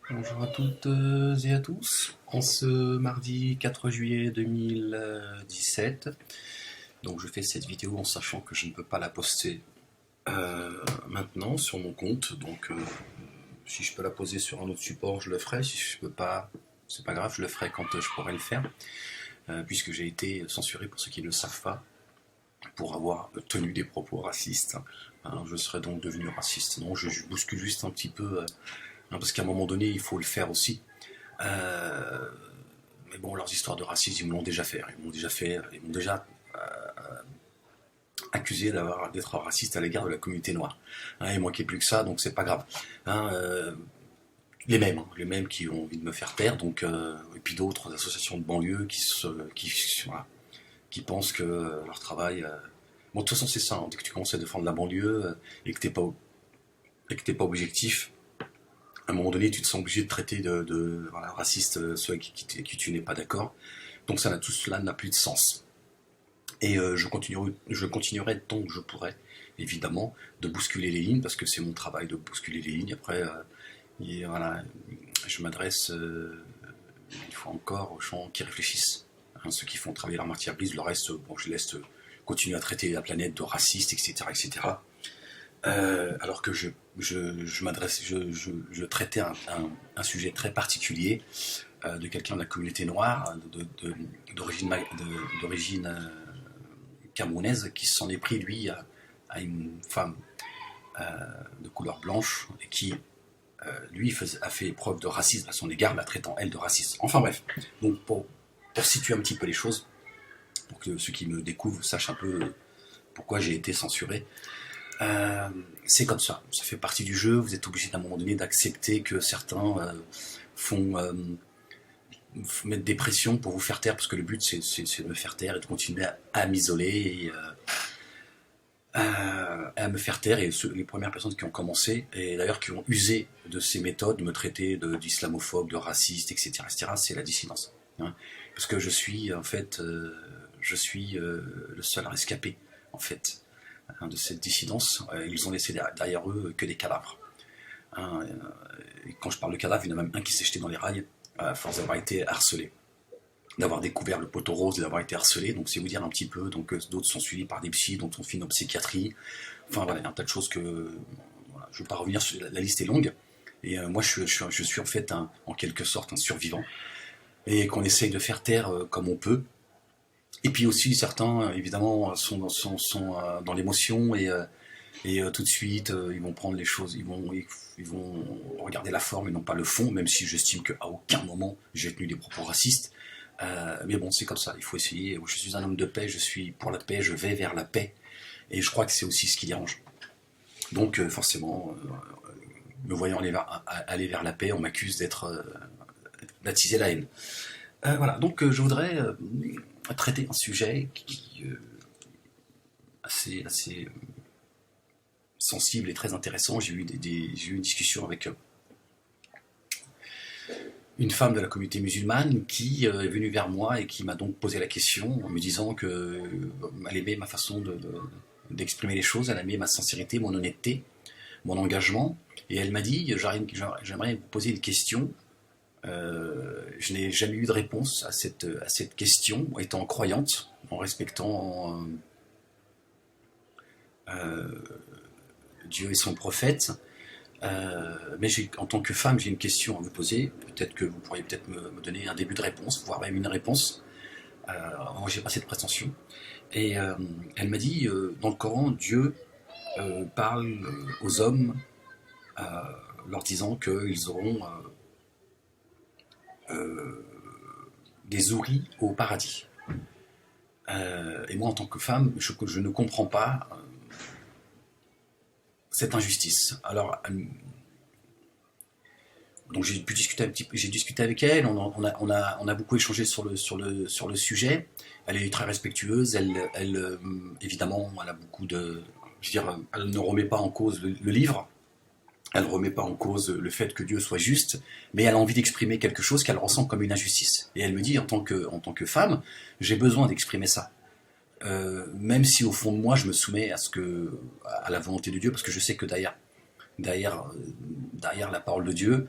Bonjour à toutes et à tous. En ce mardi 4 juillet 2017, donc je fais cette vidéo en sachant que je ne peux pas la poster maintenant sur mon compte. Donc si je peux la poser sur un autre support, je le ferai. Si je peux pas, c'est pas grave, je le ferai quand je pourrai le faire, puisque j'ai été censuré, pour ceux qui ne le savent pas, pour avoir tenu des propos racistes. Hein, je serais donc devenu raciste. Non, je bouscule juste un petit peu. Parce qu'à un moment donné, il faut le faire aussi. Euh, mais bon, leurs histoires de racisme, ils me l'ont déjà fait. Ils m'ont déjà accusé d'être raciste à l'égard de la communauté noire. Hein, il manquait plus que ça, donc c'est pas grave. Hein, les mêmes qui ont envie de me faire taire, donc, et puis d'autres associations de banlieue voilà, qui pensent que leur travail. Bon, de toute façon, c'est ça. Hein, dès que tu commences à défendre la banlieue et que t'es pas objectif, à un moment donné, tu te sens obligé de traiter de voilà, raciste ceux avec qui tu n'es pas d'accord. Donc tout cela n'a plus de sens. Et je continuerai tant que je pourrai, évidemment, de bousculer les lignes, parce que c'est mon travail de bousculer les lignes. Après, voilà, je m'adresse une fois encore aux gens qui réfléchissent. Hein, ceux qui font travailler leur matière grise, le reste, bon, je laisse continuer à traiter la planète de raciste, etc. etc. Alors que je traitais un sujet très particulier de quelqu'un de la communauté noire, d'origine camerounaise, qui s'en est pris, lui, à une femme de couleur blanche, et qui, lui, a fait preuve de racisme à son égard, la traitant, elle, de raciste. Enfin bref, donc pour situer un petit peu les choses, pour que ceux qui me découvrent sachent un peu pourquoi j'ai été censuré. C'est comme ça fait partie du jeu. Vous êtes obligé d'un moment donné d'accepter que certains font mettre des pressions pour vous faire taire, parce que le but c'est de me faire taire et de continuer à m'isoler et à me faire taire. Et les premières personnes qui ont commencé, et d'ailleurs qui ont usé de ces méthodes, de me traiter d'islamophobe, de raciste, etc., etc., c'est la dissidence. Hein. Parce que je suis en fait, le seul à rescapé en fait, hein, de cette dissidence. Ils ont laissé derrière eux que des cadavres. Hein, et quand je parle de cadavres, il y en a même un qui s'est jeté dans les rails à force d'avoir été harcelé, d'avoir découvert le poteau rose et d'avoir été harcelé. Donc c'est vous dire un petit peu. Donc d'autres sont suivis par des psys, d'autres sont finis en psychiatrie. Enfin voilà, il y a un tas de choses que voilà, je ne vais pas revenir sur la liste est longue. Et moi je suis en fait en quelque sorte un survivant et qu'on essaye de faire taire comme on peut. Et puis aussi certains évidemment sont dans l'émotion et tout de suite ils vont prendre les choses, ils vont regarder la forme et non pas le fond, même si j'estime qu'à aucun moment j'ai tenu des propos racistes. Mais bon, c'est comme ça, il faut essayer. Je suis un homme de paix, je suis pour la paix, je vais vers la paix. Et je crois que c'est aussi ce qui dérange. Donc forcément, me voyant aller vers la paix, on m'accuse d'attiser la haine. Voilà, donc je voudrais traiter un sujet assez sensible et très intéressant. J'ai eu une discussion avec une femme de la communauté musulmane qui est venue vers moi et qui m'a donc posé la question en me disant qu'elle aimait ma façon d'exprimer les choses, elle aimait ma sincérité, mon honnêteté, mon engagement. Et elle m'a dit, j'aimerais vous poser une question. Je n'ai jamais eu de réponse à cette question, étant croyante, en respectant Dieu et son prophète. Mais en tant que femme, j'ai une question à vous poser. Peut-être que vous pourriez peut-être me donner un début de réponse, voire même une réponse. Moi, j'ai pas cette prétention. Et elle m'a dit, dans le Coran, Dieu parle aux hommes, euh, leur disant qu'ils auront des houris au paradis. Et moi, en tant que femme, je ne comprends pas cette injustice. Alors, donc j'ai discuté avec elle, on a beaucoup échangé sur le sujet. Elle est très respectueuse, évidemment, elle a beaucoup de, je veux dire, elle ne remet pas en cause le livre, elle ne remet pas en cause le fait que Dieu soit juste, mais elle a envie d'exprimer quelque chose qu'elle ressent comme une injustice. Et elle me dit, en tant que femme, j'ai besoin d'exprimer ça. Même si au fond de moi, je me soumets à la volonté de Dieu, parce que je sais que derrière la parole de Dieu,